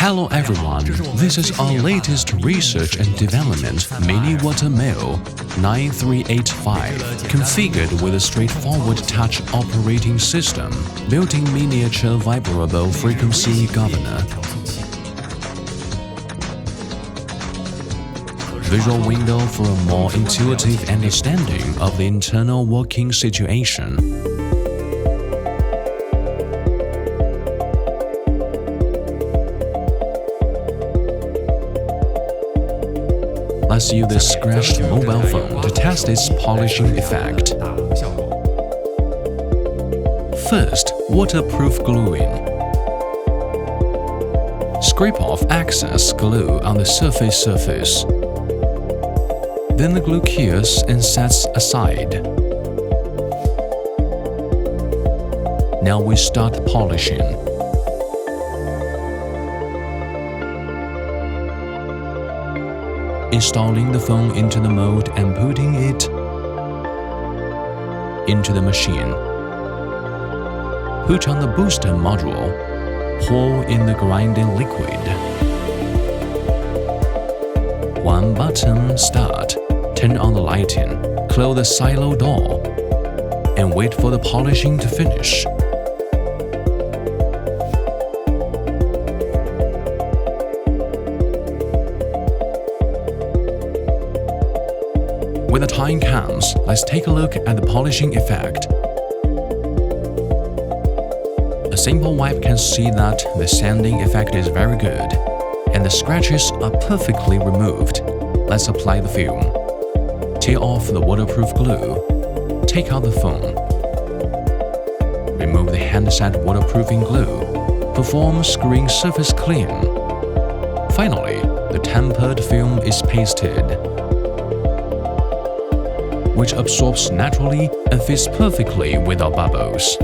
Hello everyone, this is our latest research and development Mini Water Mail 938F, configured with a straightforward touch operating system, built-in miniature vibrable frequency governor. Visual window for a more intuitive understanding of the internal working situation. Let's use this scratched mobile phone to test its polishing effect. First, waterproof gluing. Scrape off excess glue on the surface. Then the glue cures and sets aside. Now we start polishing. Installing the phone into the mold and putting it into the machine. Put on the booster module. Pour in the grinding liquid. One button start. Turn on the lighting, close the silo door, and wait for the polishing to finish. When the time comes, let's take a look at the polishing effect. A simple wipe can see that the sanding effect is very good, and the scratches are perfectly removed. Let's apply the film. Tear off the waterproof glue. Take out the phone. Remove the handset waterproofing glue. Perform screen surface clean. Finally, the tempered film is pasted, which absorbs naturally and fits perfectly without bubbles.